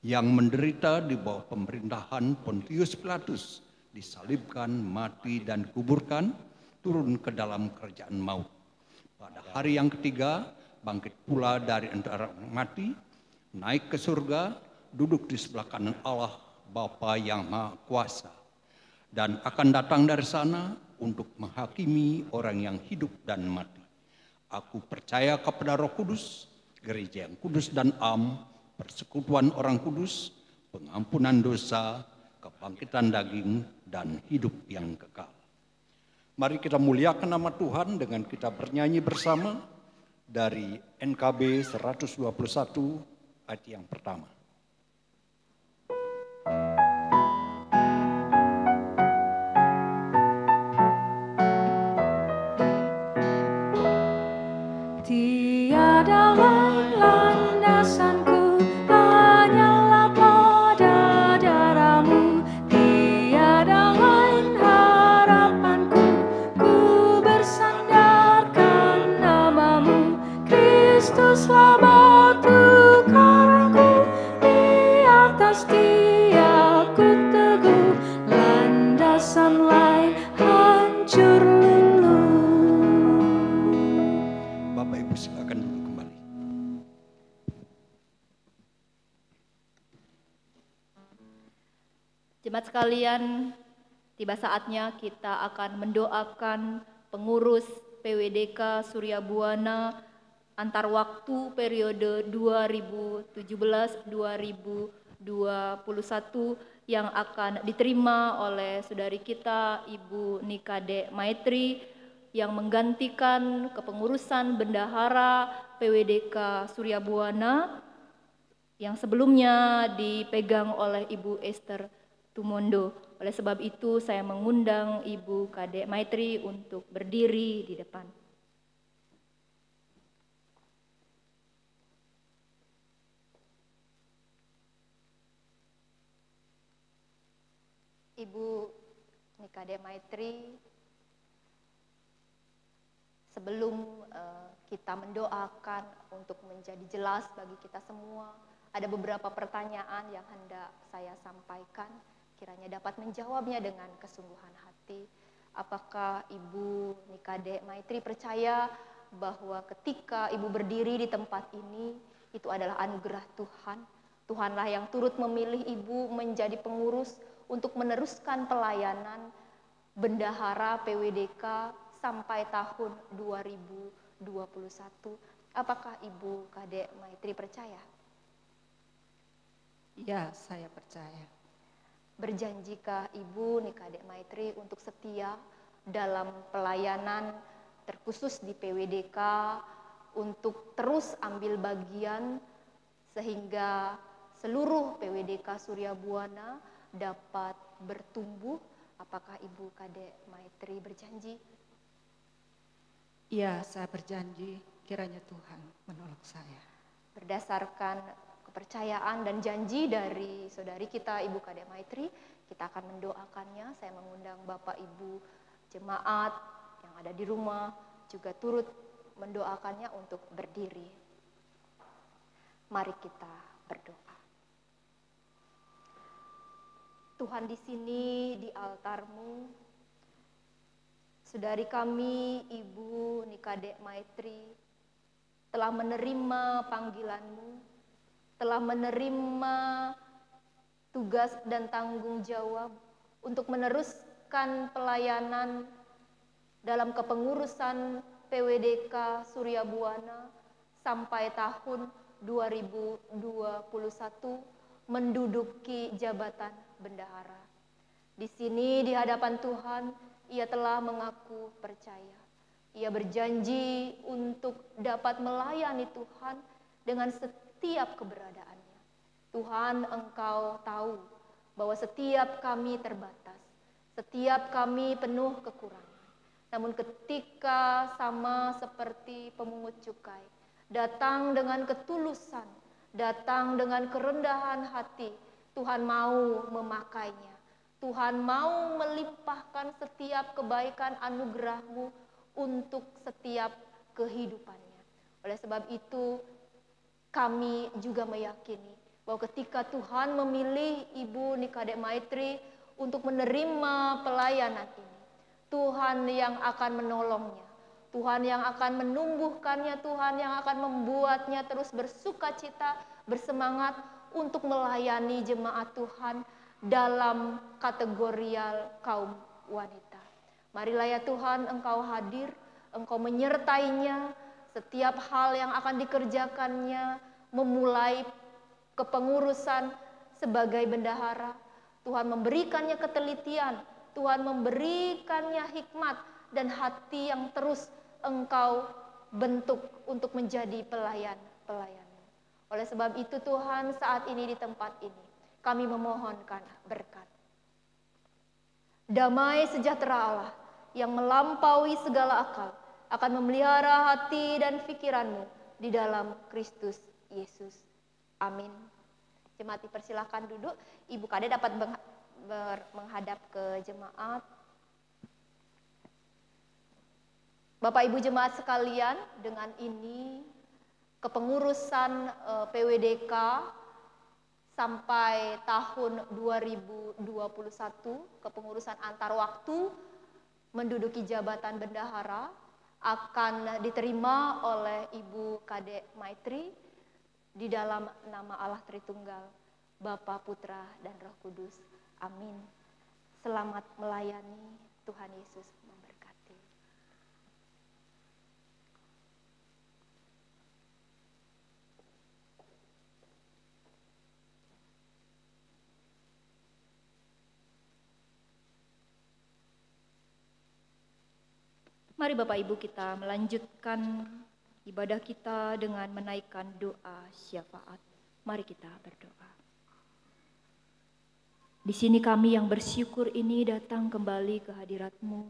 yang menderita di bawah pemerintahan Pontius Pilatus, disalibkan, mati, dan dikuburkan, turun ke dalam kerajaan maut. Pada hari yang ketiga, bangkit pula dari antara orang mati, naik ke surga, duduk di sebelah kanan Allah, Bapa yang Maha Kuasa, dan akan datang dari sana untuk menghakimi orang yang hidup dan mati. Aku percaya kepada Roh Kudus, gereja yang kudus dan am, persekutuan orang kudus, pengampunan dosa, kebangkitan daging, dan hidup yang kekal. Mari kita muliakan nama Tuhan dengan kita bernyanyi bersama dari NKB 121 ayat yang pertama. Tiada lain landasanku, hanyalah pada darah-Mu. Tiada lain harapanku, ku bersandarkan nama-Mu. Kristuslah batu karangku, di atas Dia ku teguh. Landasan lain hancur luluh. Bapak Ibu silakan duduk kembali. Jemaat sekalian, tiba saatnya kita akan mendoakan pengurus PWDK Surya Buana antar waktu periode 2017-2021 yang akan diterima oleh saudari kita Ibu Nikade Maitri yang menggantikan kepengurusan bendahara PWDK Surya Buana yang sebelumnya dipegang oleh Ibu Esther Tumondo. Oleh sebab itu saya mengundang Ibu Kade Maitri untuk berdiri di depan. Ibu Nikade Maitri, sebelum kita mendoakan untuk menjadi jelas bagi kita semua, ada beberapa pertanyaan yang hendak saya sampaikan, kiranya dapat menjawabnya dengan kesungguhan hati. Apakah Ibu Nikade Maitri percaya bahwa ketika Ibu berdiri di tempat ini, itu adalah anugerah Tuhan? Tuhanlah yang turut memilih Ibu menjadi pengurus untuk meneruskan pelayanan bendahara PWDK sampai tahun 2021. Apakah Ibu Kade Maitri percaya? Ya, saya percaya. Berjanjikah Ibu Nikade Maitri untuk setia dalam pelayanan terkhusus di PWDK untuk terus ambil bagian sehingga seluruh PWDK Surya Buana dapat bertumbuh. Apakah Ibu Kadek Maitri berjanji? Ya, saya berjanji kiranya Tuhan menolong saya. Berdasarkan kepercayaan dan janji dari saudari kita Ibu Kadek Maitri, kita akan mendoakannya. Saya mengundang Bapak Ibu jemaat yang ada di rumah juga turut mendoakannya untuk berdiri. Mari kita berdoa. Tuhan, di sini di altar-Mu, saudari kami Ibu Nikadek Maitri telah menerima panggilan-Mu, telah menerima tugas dan tanggung jawab untuk meneruskan pelayanan dalam kepengurusan PWDK Surya Buana sampai tahun 2021 menduduki jabatan bendahara. Di sini di hadapan Tuhan, ia telah mengaku percaya. Ia berjanji untuk dapat melayani Tuhan dengan setiap keberadaannya. Tuhan, Engkau tahu bahwa setiap kami terbatas, setiap kami penuh kekurangan. Namun ketika sama seperti pemungut cukai, datang dengan ketulusan, datang dengan kerendahan hati, Tuhan mau memakainya. Tuhan mau melimpahkan setiap kebaikan anugerah-Mu untuk setiap kehidupannya. Oleh sebab itu, kami juga meyakini bahwa ketika Tuhan memilih Ibu Nikadek Maitri untuk menerima pelayanan ini, Tuhan yang akan menolongnya, Tuhan yang akan menumbuhkannya, Tuhan yang akan membuatnya terus bersukacita, bersemangat untuk melayani jemaat Tuhan dalam kategorial kaum wanita. Marilah ya Tuhan, Engkau hadir, Engkau menyertainya, setiap hal yang akan dikerjakannya, memulai kepengurusan sebagai bendahara. Tuhan memberikannya ketelitian, Tuhan memberikannya hikmat dan hati yang terus Engkau bentuk untuk menjadi pelayan-pelayan-Mu. Oleh sebab itu Tuhan, saat ini di tempat ini kami memohonkan berkat. Damai sejahtera Allah yang melampaui segala akal akan memelihara hati dan pikiran-Mu di dalam Kristus Yesus. Amin. Jemaat dipersilakan duduk. Ibu Kadek dapat menghadap ke jemaat. Bapak Ibu jemaat sekalian, dengan ini kepengurusan PWDK sampai tahun 2021, kepengurusan antar waktu menduduki jabatan bendahara akan diterima oleh Ibu Kadek Maitri di dalam nama Allah Tritunggal, Bapa, Putra, dan Roh Kudus. Amin. Selamat melayani, Tuhan Yesus memberkati. Mari Bapak Ibu kita melanjutkan ibadah kita dengan menaikkan doa syafaat. Mari kita berdoa. Di sini kami yang bersyukur ini datang kembali ke hadirat-Mu.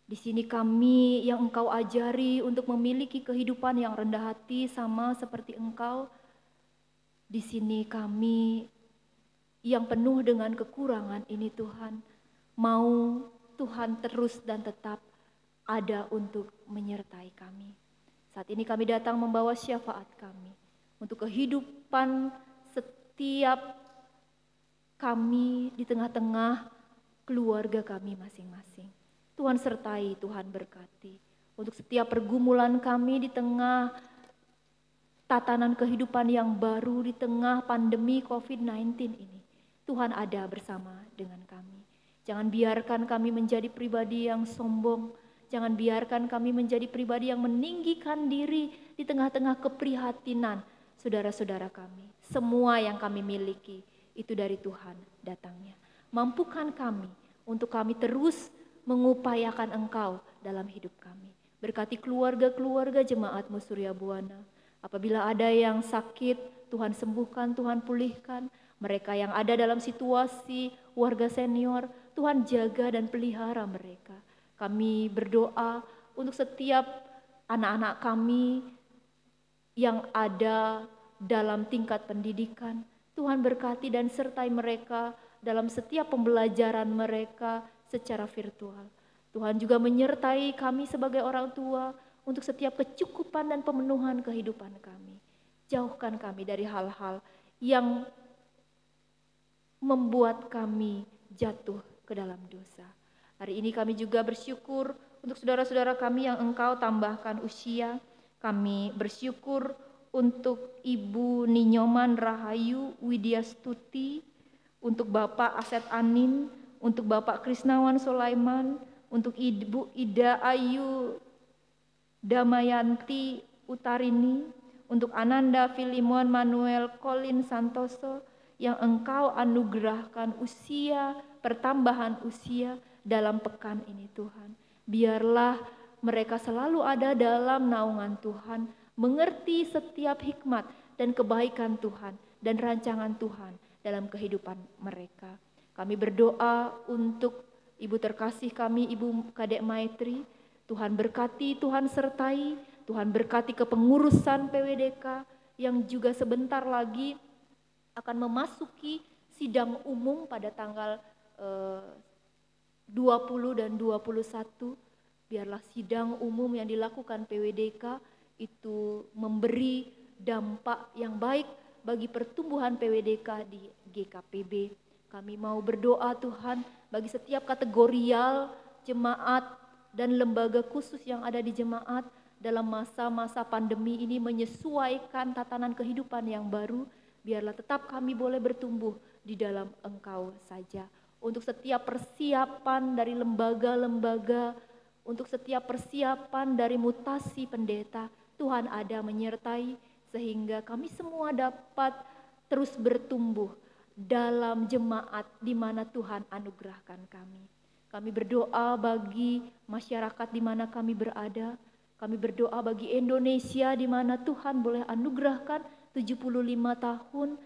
Di sini kami yang Engkau ajari untuk memiliki kehidupan yang rendah hati sama seperti Engkau. Di sini kami yang penuh dengan kekurangan ini Tuhan, mau Tuhan terus dan tetap ada untuk menyertai kami. Saat ini kami datang membawa syafaat kami untuk kehidupan setiap kami di tengah-tengah keluarga kami masing-masing. Tuhan sertai, Tuhan berkati. Untuk setiap pergumulan kami di tengah tatanan kehidupan yang baru, di tengah pandemi COVID-19 ini. Tuhan ada bersama dengan kami. Jangan biarkan kami menjadi pribadi yang sombong. Jangan biarkan kami menjadi pribadi yang meninggikan diri di tengah-tengah keprihatinan saudara-saudara kami. Semua yang kami miliki itu dari Tuhan datangnya. Mampukan kami untuk kami terus mengupayakan Engkau dalam hidup kami. Berkati keluarga-keluarga jemaat-Mu Surya Buana. Apabila ada yang sakit, Tuhan sembuhkan, Tuhan pulihkan. Mereka yang ada dalam situasi warga senior, Tuhan jaga dan pelihara mereka. Kami berdoa untuk setiap anak-anak kami yang ada dalam tingkat pendidikan. Tuhan berkati dan sertai mereka dalam setiap pembelajaran mereka secara virtual. Tuhan juga menyertai kami sebagai orang tua untuk setiap kecukupan dan pemenuhan kehidupan kami. Jauhkan kami dari hal-hal yang membuat kami jatuh ke dalam dosa. Hari ini kami juga bersyukur untuk saudara-saudara kami yang Engkau tambahkan usia. Kami bersyukur untuk Ibu Ninyoman Rahayu Widyastuti, untuk Bapak Aset Anin, untuk Bapak Krisnawan Sulaiman, untuk Ibu Ida Ayu Damayanti Utarini, untuk Ananda Filimon Manuel Colin Santoso, yang Engkau anugerahkan usia, pertambahan usia dalam pekan ini Tuhan. Biarlah mereka selalu ada dalam naungan Tuhan, mengerti setiap hikmat dan kebaikan Tuhan dan rancangan Tuhan dalam kehidupan mereka. Kami berdoa untuk Ibu terkasih kami, Ibu Kadek Maitri. Tuhan berkati, Tuhan sertai, Tuhan berkati kepengurusan PWDK yang juga sebentar lagi akan memasuki sidang umum pada tanggal 20 dan 21. Biarlah sidang umum yang dilakukan PWDK itu memberi dampak yang baik bagi pertumbuhan PWDK di GKPB. Kami mau berdoa Tuhan bagi setiap kategorial jemaat dan lembaga khusus yang ada di jemaat dalam masa-masa pandemi ini menyesuaikan tatanan kehidupan yang baru. Biarlah tetap kami boleh bertumbuh di dalam Engkau saja. Untuk setiap persiapan dari lembaga-lembaga, untuk setiap persiapan dari mutasi pendeta, Tuhan ada menyertai sehingga kami semua dapat terus bertumbuh dalam jemaat di mana Tuhan anugerahkan kami. Kami berdoa bagi masyarakat di mana kami berada. Kami berdoa bagi Indonesia di mana Tuhan boleh anugerahkan 75 tahun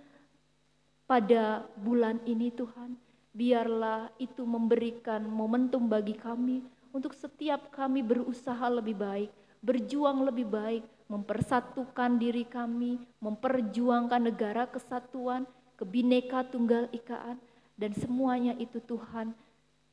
pada bulan ini Tuhan. Biarlah itu memberikan momentum bagi kami untuk setiap kami berusaha lebih baik, berjuang lebih baik, mempersatukan diri kami, memperjuangkan negara kesatuan, kebineka tunggal ikaan, dan semuanya itu Tuhan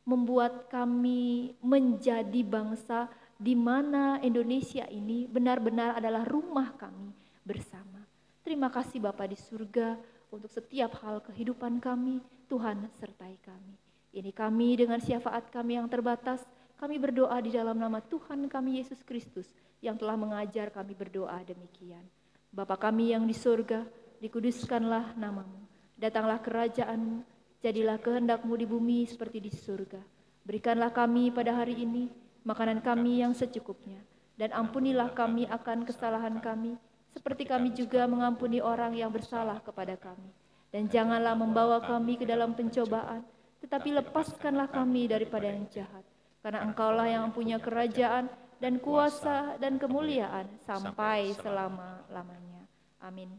membuat kami menjadi bangsa di mana Indonesia ini benar-benar adalah rumah kami bersama. Terima kasih Bapa di surga untuk setiap hal kehidupan kami, Tuhan sertai kami. Ini kami dengan syafaat kami yang terbatas, kami berdoa di dalam nama Tuhan kami Yesus Kristus yang telah mengajar kami berdoa demikian. Bapa kami yang di surga, dikuduskanlah namamu, datanglah kerajaan-Mu, jadilah kehendak-Mu di bumi seperti di surga. Berikanlah kami pada hari ini makanan kami yang secukupnya, dan ampunilah kami akan kesalahan kami, seperti kami juga mengampuni orang yang bersalah kepada kami. Dan janganlah membawa kami ke dalam pencobaan, tetapi lepaskanlah kami daripada yang jahat. Karena Engkaulah yang punya kerajaan dan kuasa dan kemuliaan sampai selama-lamanya. Amin.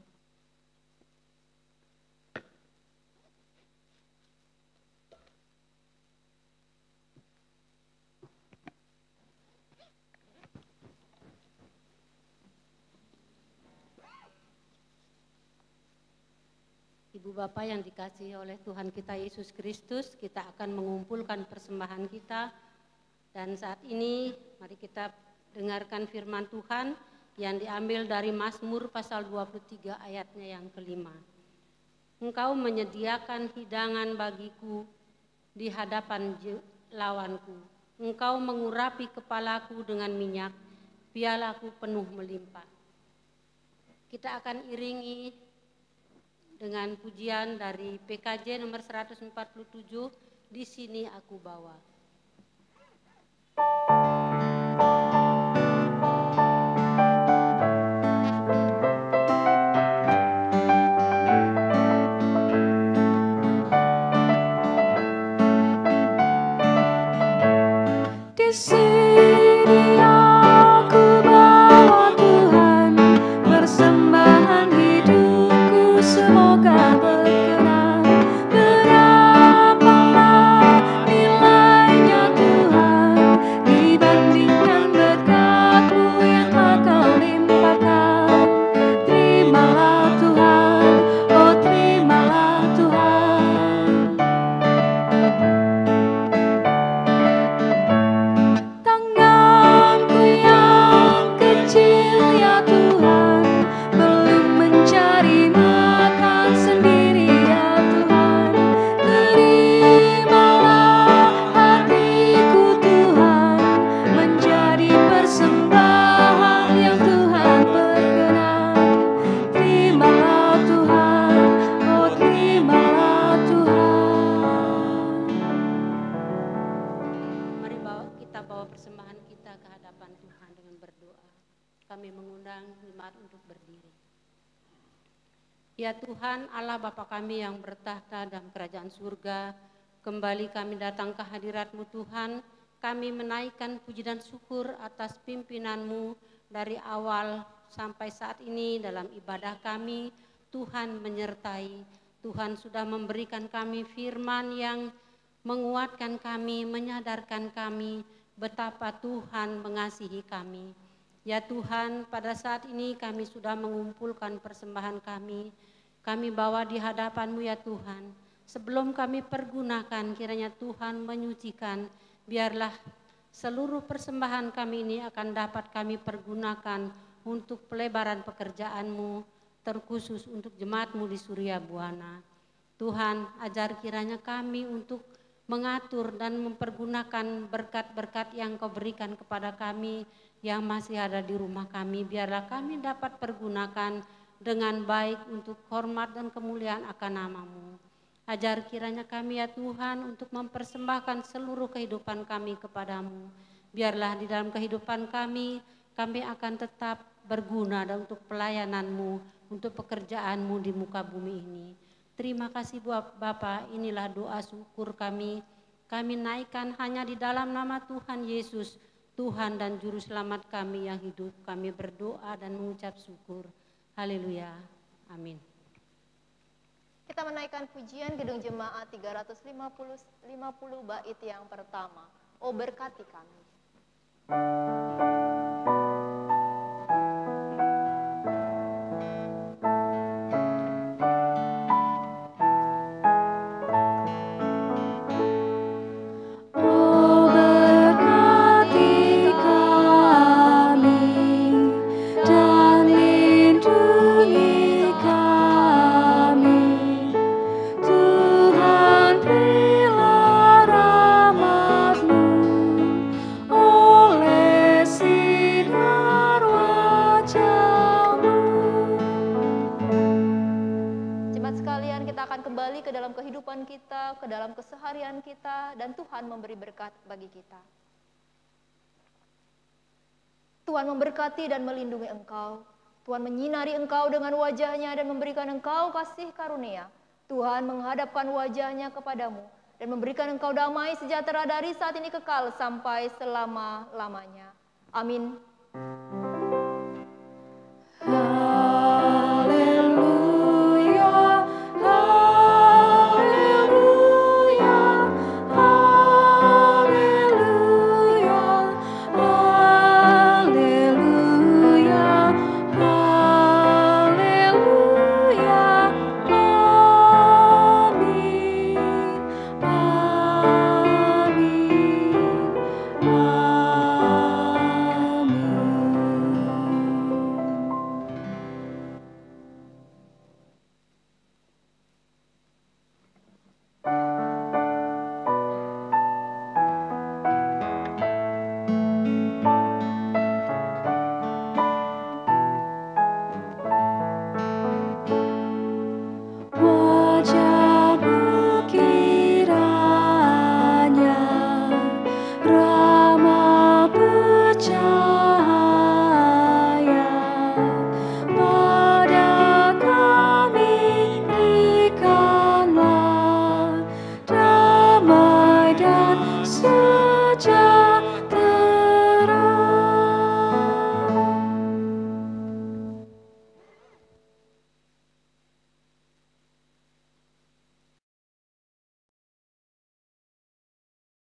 Ibu Bapak yang dikasihi oleh Tuhan kita Yesus Kristus, kita akan mengumpulkan persembahan kita. Dan saat ini mari kita dengarkan firman Tuhan yang diambil dari Mazmur pasal 23 ayatnya yang kelima. Engkau menyediakan hidangan bagiku di hadapan lawanku. Engkau mengurapi kepalaku dengan minyak, pialaku penuh melimpah. Kita akan iringi dengan pujian dari PKJ nomor 147, Di Sini Aku Bawa. Di sini kita bawa persembahan kita ke hadapan Tuhan dengan berdoa. Kami mengundang jemaat untuk berdiri. Ya Tuhan, Allah Bapa kami yang bertahta dalam kerajaan surga, kembali kami datang ke hadirat-Mu Tuhan. Kami menaikkan puji dan syukur atas pimpinan-Mu dari awal sampai saat ini dalam ibadah kami. Tuhan menyertai, Tuhan sudah memberikan kami firman yang menguatkan kami, menyadarkan kami betapa Tuhan mengasihi kami. Ya Tuhan, pada saat ini kami sudah mengumpulkan persembahan kami. Kami bawa di hadapan-Mu ya Tuhan. Sebelum kami pergunakan, kiranya Tuhan menyucikan. Biarlah seluruh persembahan kami ini akan dapat kami pergunakan untuk pelebaran pekerjaan-Mu, terkhusus untuk jemaat-Mu di Surya Buana. Tuhan, ajar kiranya kami untuk mengatur dan mempergunakan berkat-berkat yang Kau berikan kepada kami yang masih ada di rumah kami. Biarlah kami dapat pergunakan dengan baik untuk hormat dan kemuliaan akan nama-Mu. Ajar kiranya kami ya Tuhan untuk mempersembahkan seluruh kehidupan kami kepada-Mu. Biarlah di dalam kehidupan kami akan tetap berguna dan untuk pelayanan-Mu, untuk pekerjaan-Mu di muka bumi ini. Terima kasih buat Bapa, inilah doa syukur kami. Kami naikkan hanya di dalam nama Tuhan Yesus, Tuhan dan Juru Selamat kami yang hidup. Kami berdoa dan mengucap syukur. Haleluya. Amin. Kita menaikkan pujian Gedung Jemaat 350 bait yang pertama. Oh berkati kami. Ke dalam keseharian kita, dan Tuhan memberi berkat bagi kita. Tuhan memberkati dan melindungi engkau. Tuhan menyinari engkau dengan wajahnya dan memberikan engkau kasih karunia. Tuhan menghadapkan wajahnya kepadamu dan memberikan engkau damai sejahtera dari saat ini kekal sampai selama-lamanya. Amin. Amin.